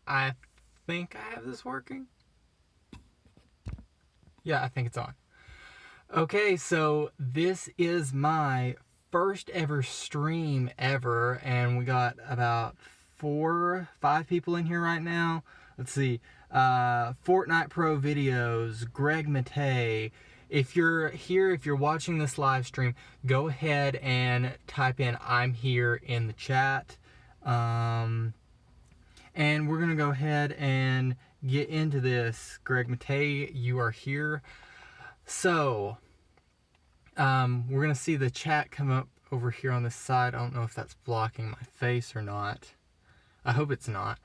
I think I have this working. Yeah, I think it's on. Okay, so this is my first ever stream ever, and we got about 5 people in here right now. Let's see, Fortnite Pro Videos, Greg Matei. If you're here, if you're watching this live stream, go ahead and type in "I'm here" in the chat. And we're gonna go ahead and get into this. Greg Matei, you are here. So, we're gonna see the chat come up over here on this side. I don't know if that's blocking my face or not. I hope it's not.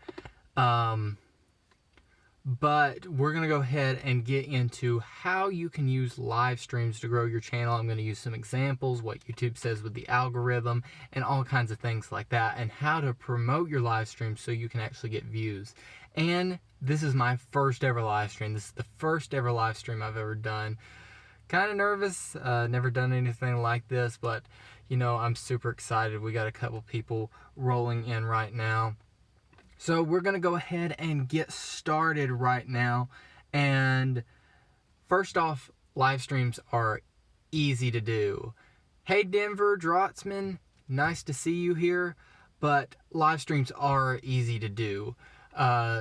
But we're gonna go ahead and get into how you can use live streams to grow your channel. I'm gonna use some examples, what YouTube says with the algorithm, and all kinds of things like that, and how to promote your live stream so you can actually get views. And this is my first ever live stream. This is the first ever live stream I've ever done. Kind of nervous, never done anything like this, but you know, I'm super excited. We got a couple people rolling in right now. So we're gonna go ahead and get started right now. And first off, live streams are easy to do. Hey Denver Drotzman, nice to see you here. But live streams are easy to do.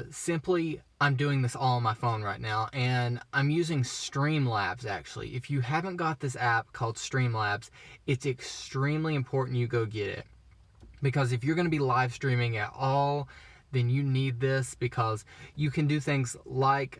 Simply, I'm doing this all on my phone right now, and I'm using Streamlabs actually. If you haven't got this app called Streamlabs, it's extremely important you go get it. Because if you're gonna be live streaming at all, then you need this, because you can do things like,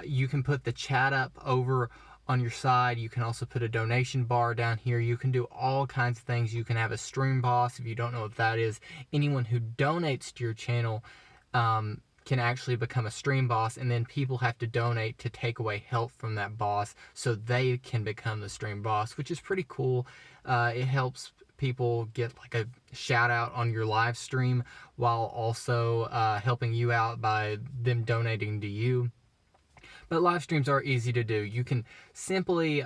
you can put the chat up over on your side. You can also put a donation bar down here. You can do all kinds of things. You can have a stream boss. If you don't know what that is, anyone who donates to your channel can actually become a stream boss, and then people have to donate to take away help from that boss so they can become the stream boss, which is pretty cool. It helps people get like a shout out on your live stream while also helping you out by them donating to you. But live streams are easy to do. You can simply,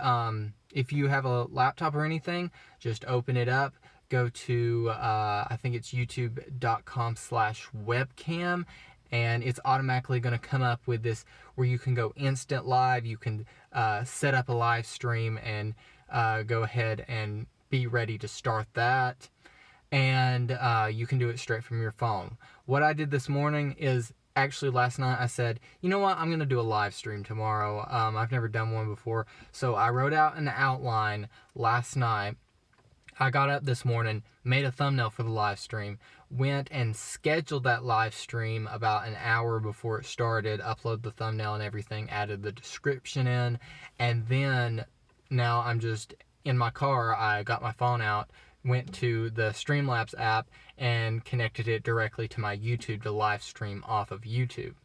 if you have a laptop or anything, just open it up, go to, I think it's youtube.com/webcam, and it's automatically going to come up with this where you can go instant live. You can set up a live stream and go ahead and be ready to start that. And you can do it straight from your phone. What I did this morning is, actually last night I said, you know what, I'm going to do a live stream tomorrow. I've never done one before. So I wrote out an outline last night. I got up this morning, made a thumbnail for the live stream, went and scheduled that live stream about an hour before it started, uploaded the thumbnail and everything, added the description in, and then now I'm just in my car. I got my phone out, went to the Streamlabs app and connected it directly to my YouTube to live stream off of YouTube.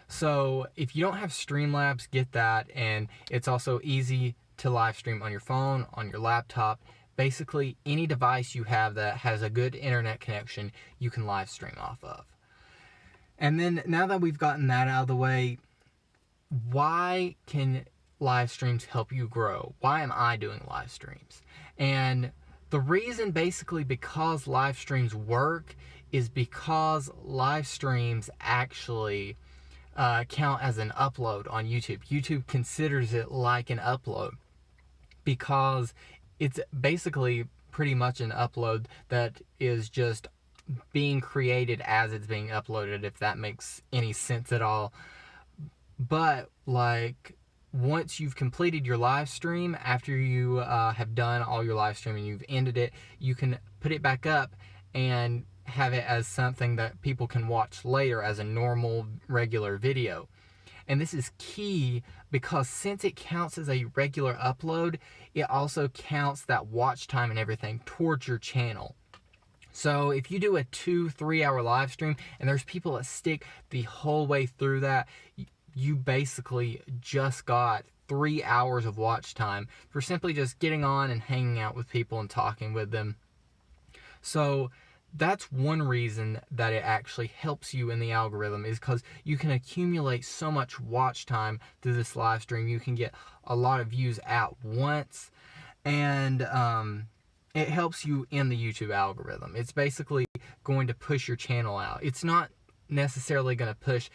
So if you don't have Streamlabs, get that. And it's also easy to live stream on your phone, on your laptop. Basically any device you have that has a good internet connection, you can live stream off of. And then now that we've gotten that out of the way, why can live streams help you grow? Why am I doing live streams? And the reason, basically, because live streams work is because live streams actually count as an upload on YouTube. YouTube considers it like an upload because it's basically pretty much an upload that is just being created as it's being uploaded, if that makes any sense at all. But like, once you've completed your live stream, after you have done all your live streaming, you've ended it, you can put it back up and have it as something that people can watch later as a normal, regular video. And this is key because since it counts as a regular upload, it also counts that watch time and everything towards your channel. So if you do a 2-3 hour live stream and there's people that stick the whole way through that, you basically just got 3 hours of watch time for simply just getting on and hanging out with people and talking with them. So that's one reason that it actually helps you in the algorithm, is because you can accumulate so much watch time through this live stream. You can get a lot of views at once. And it helps you in the YouTube algorithm. It's basically going to push your channel out. It's not necessarily going to push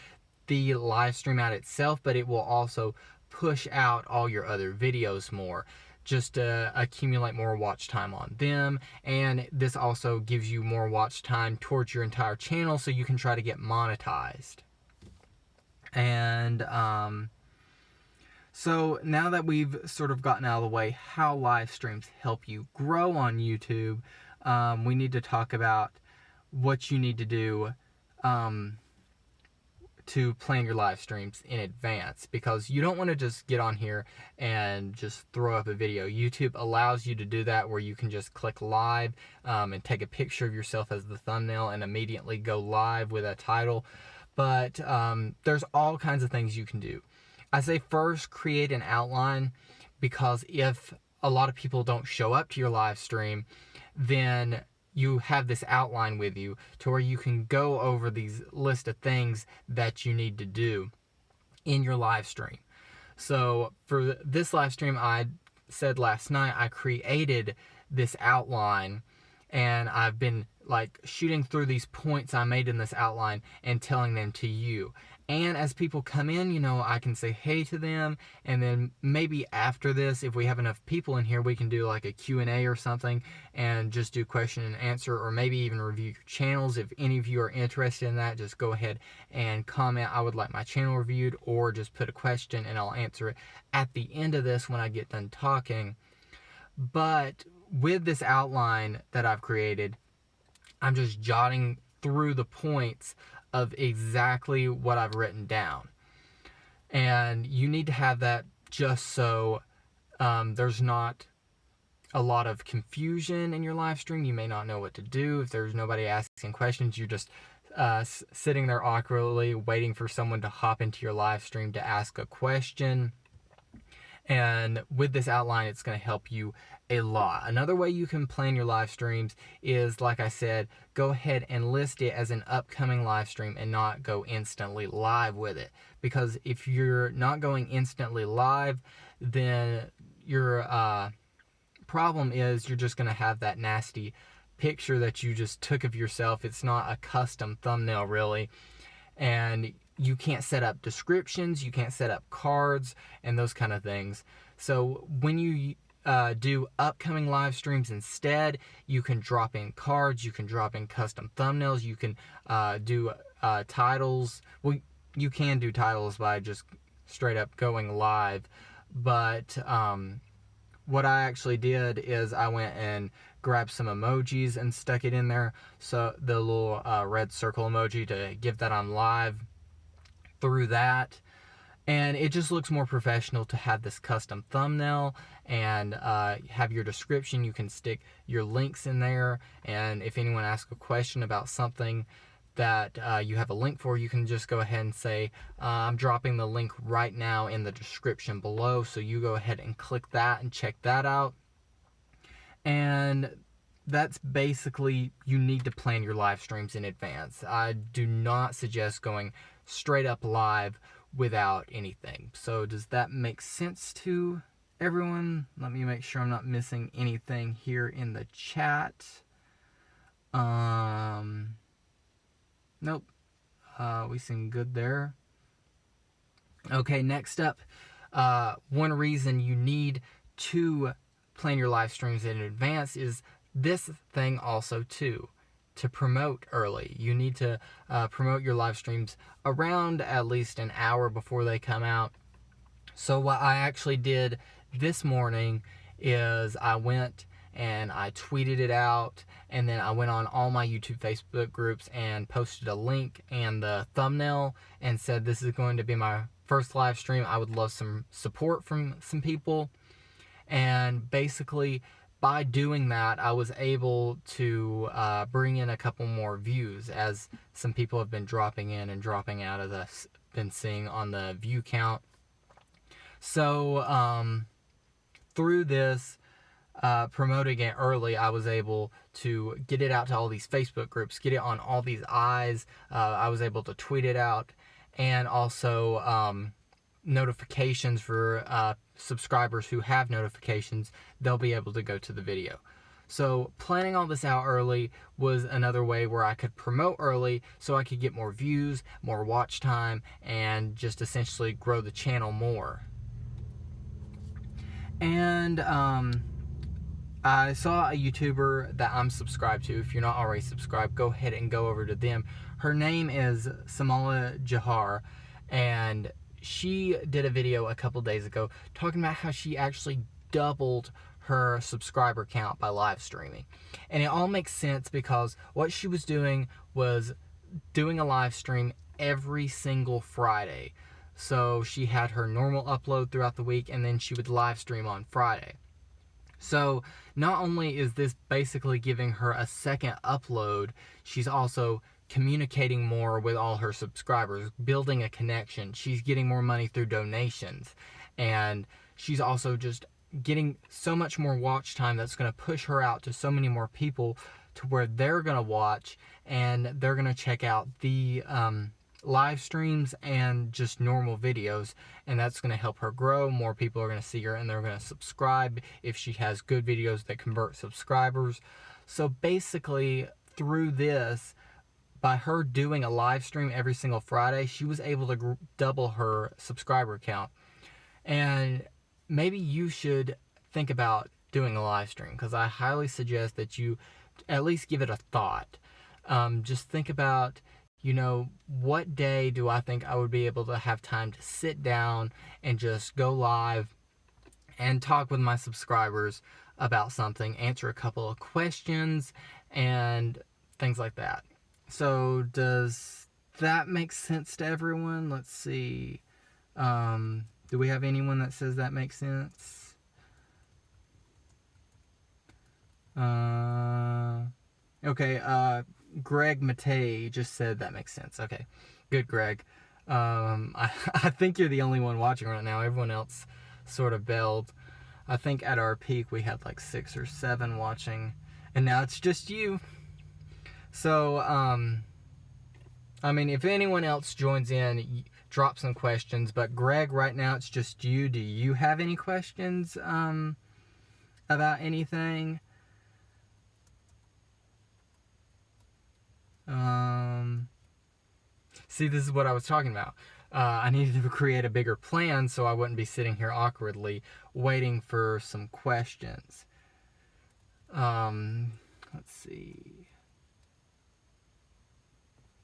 the live stream out itself, but it will also push out all your other videos more, just to accumulate more watch time on them. And this also gives you more watch time towards your entire channel, so you can try to get monetized. And so now that we've sort of gotten out of the way how live streams help you grow on YouTube, we need to talk about what you need to do to plan your live streams in advance, because you don't want to just get on here and just throw up a video. YouTube allows you to do that, where you can just click live and take a picture of yourself as the thumbnail and immediately go live with a title. But there's all kinds of things you can do. I say first create an outline, because if a lot of people don't show up to your live stream, then you have this outline with you to where you can go over these list of things that you need to do in your live stream. So for this live stream, I said last night, I created this outline, and I've been like shooting through these points I made in this outline and telling them to you. And as people come in, you know, I can say hey to them, and then maybe after this, if we have enough people in here, we can do like a Q&A or something and just do question and answer, or maybe even review your channels. If any of you are interested in that, just go ahead and comment, I would like my channel reviewed, or just put a question and I'll answer it at the end of this when I get done talking. But with this outline that I've created, I'm just jotting through the points of exactly what I've written down. And you need to have that just so there's not a lot of confusion in your live stream. You may not know what to do. If there's nobody asking questions, you're just sitting there awkwardly waiting for someone to hop into your live stream to ask a question. And with this outline, it's going to help you a lot. Another way you can plan your live streams is, like I said, go ahead and list it as an upcoming live stream and not go instantly live with it. Because if you're not going instantly live, then your problem is you're just going to have that nasty picture that you just took of yourself. It's not a custom thumbnail, really. And you can't set up descriptions, you can't set up cards, and those kind of things. So when you do upcoming live streams instead, you can drop in cards, you can drop in custom thumbnails, you can do titles. Well, you can do titles by just straight up going live, but what I actually did is I went and grabbed some emojis and stuck it in there, so the little red circle emoji, to give that on live through that. And it just looks more professional to have this custom thumbnail and have your description. You can stick your links in there, and if anyone asks a question about something that you have a link for, you can just go ahead and say, I'm dropping the link right now in the description below, so you go ahead and click that and check that out. And that's basically, you need to plan your live streams in advance. I do not suggest going straight up live without anything. So does that make sense to everyone? Let me make sure I'm not missing anything here in the chat. Nope. We seem good there. Okay, next up, one reason you need to plan your live streams in advance is this thing also too. To promote early. You need to promote your live streams around at least an hour before they come out. So what I actually did this morning is I went and I tweeted it out, and then I went on all my YouTube Facebook groups and posted a link and the thumbnail and said, this is going to be my first live stream. I would love some support from some people. And basically, by doing that, I was able to bring in a couple more views, as some people have been dropping in and dropping out, as I've been seeing on the view count. So through this, promoting it early, I was able to get it out to all these Facebook groups, get it on all these eyes. I was able to tweet it out, and also notifications for subscribers who have notifications, they'll be able to go to the video. So planning all this out early was another way where I could promote early so I could get more views, more watch time, and just essentially grow the channel more. And I saw a YouTuber that I'm subscribed to. If you're not already subscribed, go ahead and go over to them. Her name is Samala Jahar, and she did a video a couple days ago talking about how she actually doubled her subscriber count by live streaming. And it all makes sense because what she was doing was doing a live stream every single Friday. So she had her normal upload throughout the week, and then she would live stream on Friday. So not only is this basically giving her a second upload, she's also communicating more with all her subscribers, building a connection. She's getting more money through donations, and she's also just getting so much more watch time that's going to push her out to so many more people to where they're going to watch and they're going to check out the live streams and just normal videos, and that's going to help her grow. More people are going to see her and they're going to subscribe if she has good videos that convert subscribers. So basically through this, by her doing a live stream every single Friday, she was able to double her subscriber count. And maybe you should think about doing a live stream, because I highly suggest that you at least give it a thought. Just think about, you know, what day do I think I would be able to have time to sit down and just go live and talk with my subscribers about something, answer a couple of questions and things like that. So does that make sense to everyone? Let's see. Do we have anyone that says that makes sense? Okay, Greg Matei just said that makes sense. Okay, good, Greg. I think you're the only one watching right now. Everyone else sort of bailed. I think at our peak we had like 6 or 7 watching, and now it's just you. So, I mean, if anyone else joins in, drop some questions. But Greg, right now it's just you. Do you have any questions about anything? See, this is what I was talking about. I needed to create a bigger plan so I wouldn't be sitting here awkwardly waiting for some questions. Let's see.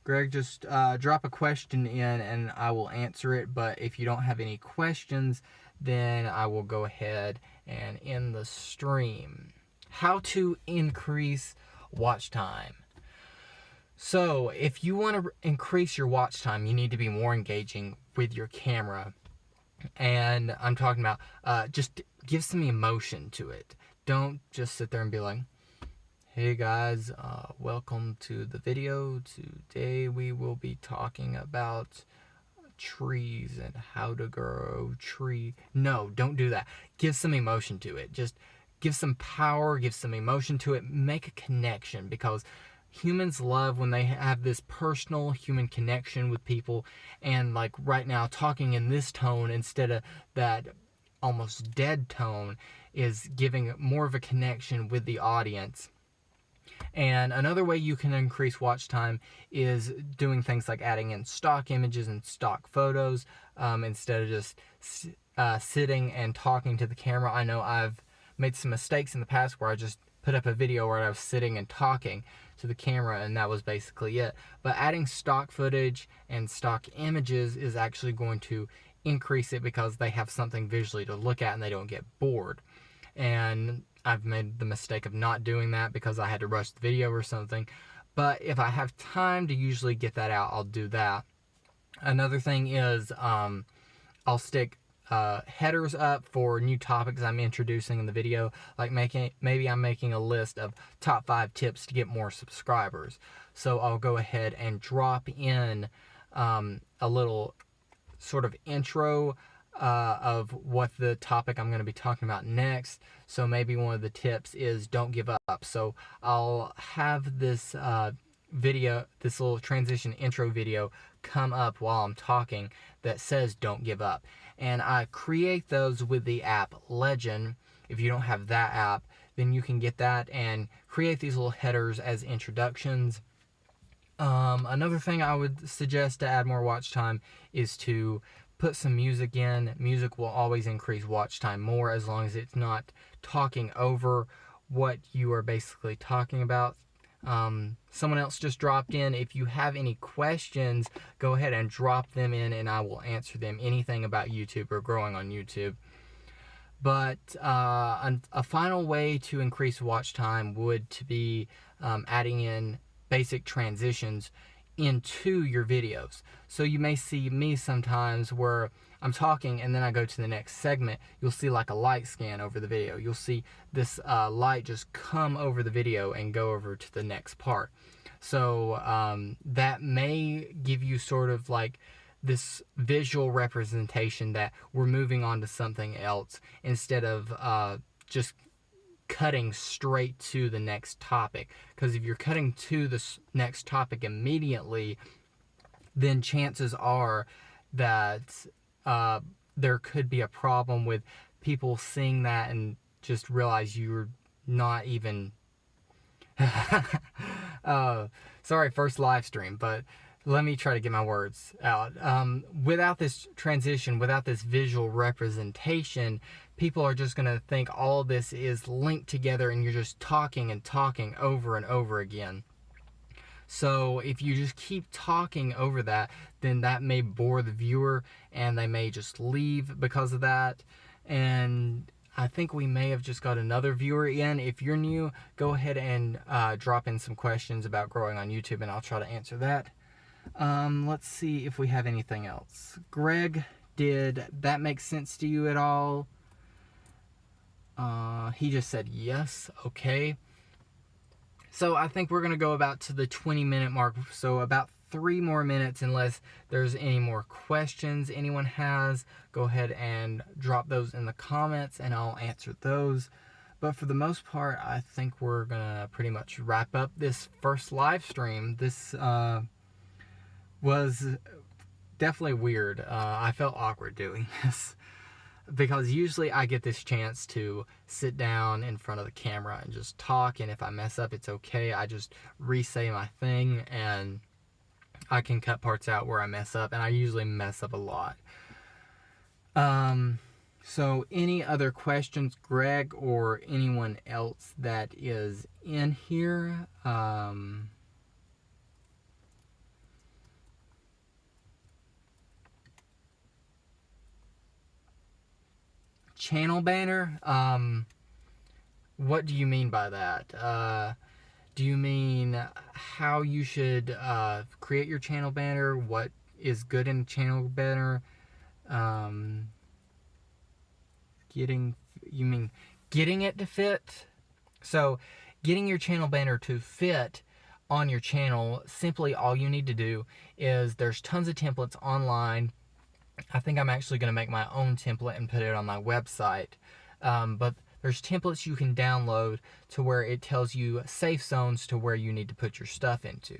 Greg, just drop a question in and I will answer it. But if you don't have any questions, then I will go ahead and end the stream. How to increase watch time. So if you want to increase your watch time, you need to be more engaging with your camera. And I'm talking about just give some emotion to it. Don't just sit there and be like, hey guys, welcome to the video. Today we will be talking about trees and how to grow tree. No, don't do that. Give some emotion to it. Just give some power, give some emotion to it. Make a connection, because humans love when they have this personal human connection with people. And like right now, talking in this tone instead of that almost dead tone is giving more of a connection with the audience. And another way you can increase watch time is doing things like adding in stock images and stock photos instead of just sitting and talking to the camera. I know I've made some mistakes in the past where I just put up a video where I was sitting and talking to the camera and that was basically it. But adding stock footage and stock images is actually going to increase it, because they have something visually to look at and they don't get bored. And I've made the mistake of not doing that because I had to rush the video or something. But if I have time to usually get that out, I'll do that. Another thing is I'll stick headers up for new topics I'm introducing in the video. Like maybe I'm making a list of top 5 tips to get more subscribers. So I'll go ahead and drop in a little sort of intro of what the topic I'm going to be talking about next. So maybe one of the tips is don't give up. So I'll have this video, this little transition intro video come up while I'm talking that says don't give up. And I create those with the app Legend. If you don't have that app, then you can get that and create these little headers as introductions. Another thing I would suggest to add more watch time is to put some music in. Music will always increase watch time more as long as it's not talking over what you are basically talking about. Someone else just dropped in. If you have any questions, go ahead and drop them in and I will answer them. Anything about YouTube or growing on YouTube. But a final way to increase watch time would to be adding in basic transitions into your videos. So you may see me sometimes where I'm talking and then I go to the next segment. You'll see like a light scan over the video. You'll see this light just come over the video and go over to the next part. So that may give you sort of like this visual representation that we're moving on to something else instead of just cutting straight to the next topic. Because if you're cutting to the next topic immediately, then chances are that there could be a problem with people seeing that and just realize you're not even sorry, first live stream, but let me try to get my words out. Without this transition, without this visual representation, people are just going to think all of this is linked together and you're just talking and talking over and over again. So if you just keep talking over that, then that may bore the viewer and they may just leave because of that. And I think we may have just got another viewer in. If you're new, go ahead and drop in some questions about growing on YouTube and I'll try to answer that. Let's see if we have anything else. Greg, did that make sense to you at all? He just said yes. Okay. So I think we're going to go about to the 20-minute mark. So about 3 more minutes unless there's any more questions anyone has. Go ahead and drop those in the comments and I'll answer those. But for the most part, I think we're going to pretty much wrap up this first live stream. This was definitely weird. I felt awkward doing this because usually I get this chance to sit down in front of the camera and just talk, and if I mess up, it's okay. I just re-say my thing and I can cut parts out where I mess up, and I usually mess up a lot. So any other questions, Greg, or anyone else that is in here? Channel banner? What do you mean by that? Do you mean how you should create your channel banner? What is good in a channel banner? You mean getting it to fit? So getting your channel banner to fit on your channel, simply all you need to do is there's tons of templates online. I think I'm actually going to make my own template and put it on my website. But there's templates you can download to where it tells you safe zones to where you need to put your stuff into.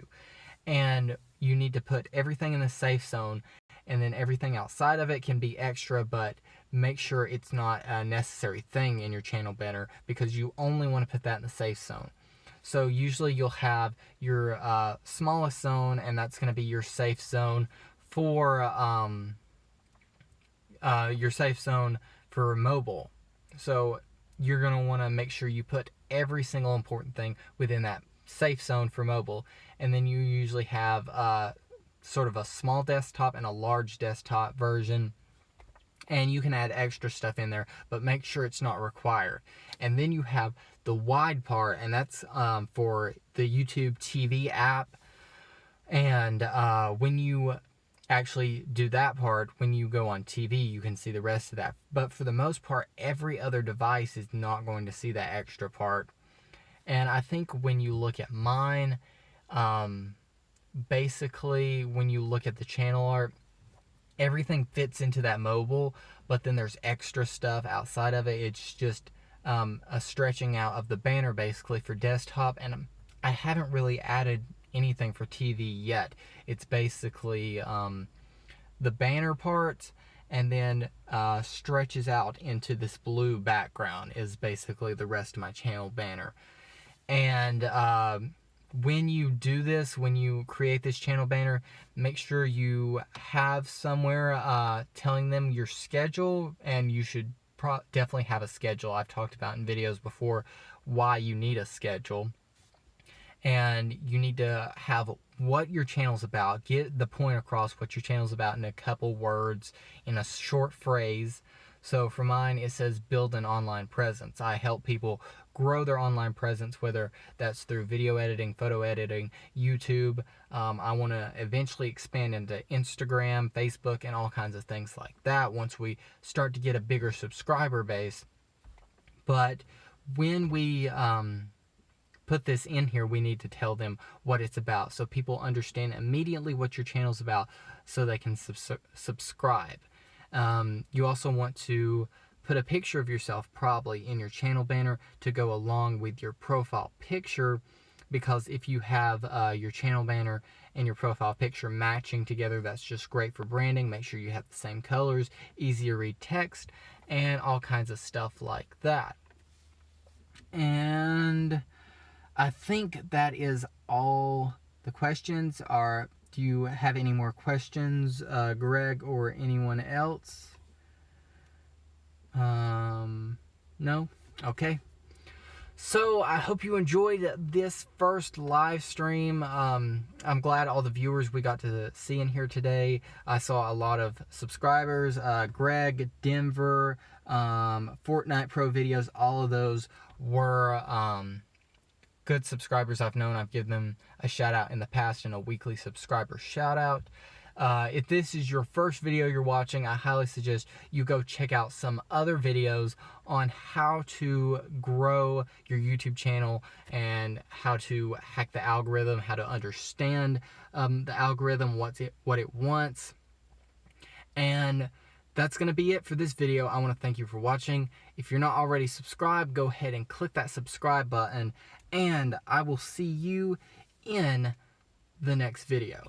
And you need to put everything in the safe zone, and then everything outside of it can be extra, but make sure it's not a necessary thing in your channel banner because you only want to put that in the safe zone. So usually you'll have your smallest zone, and that's going to be your safe zone for mobile. So you're going to want to make sure you put every single important thing within that safe zone for mobile. And then you usually have sort of a small desktop and a large desktop version. And you can add extra stuff in there, but make sure it's not required. And then you have the wide part, and that's for the YouTube TV app. And when you actually do that part, when you go on TV, you can see the rest of that. But for the most part, every other device is not going to see that extra part. And I think when you look at mine, basically when you look at the channel art, everything fits into that mobile, but then there's extra stuff outside of it. It's just a stretching out of the banner basically for desktop, and I haven't really added anything for TV yet. It's basically the banner part and then stretches out into this blue background is basically the rest of my channel banner. And when you do this, when you create this channel banner, make sure you have somewhere telling them your schedule, and you should definitely have a schedule. I've talked about in videos before why you need a schedule. And you need to have what your channel's about. Get the point across what your channel's about in a couple words, in a short phrase. So for mine, it says build an online presence. I help people grow their online presence, whether that's through video editing, photo editing, YouTube. I want to eventually expand into Instagram, Facebook, and all kinds of things like that once we start to get a bigger subscriber base. But when we put this in here, we need to tell them what it's about so people understand immediately what your channel's about so they can subscribe. You also want to put a picture of yourself probably in your channel banner to go along with your profile picture, because if you have your channel banner and your profile picture matching together, that's just great for branding. Make sure you have the same colors, easy to read text, and all kinds of stuff like that. And I think that is all the questions are. Do you have any more questions, Greg or anyone else? No? Okay. So I hope you enjoyed this first live stream. I'm glad all the viewers we got to see in here today. I saw a lot of subscribers. Greg, Denver, Fortnite Pro videos, all of those were good subscribers I've known. I've given them a shout out in the past and a weekly subscriber shout out. If this is your first video you're watching, I highly suggest you go check out some other videos on how to grow your YouTube channel and how to hack the algorithm, how to understand the algorithm, what it wants. And that's going to be it for this video. I want to thank you for watching. If you're not already subscribed, go ahead and click that subscribe button, and I will see you in the next video.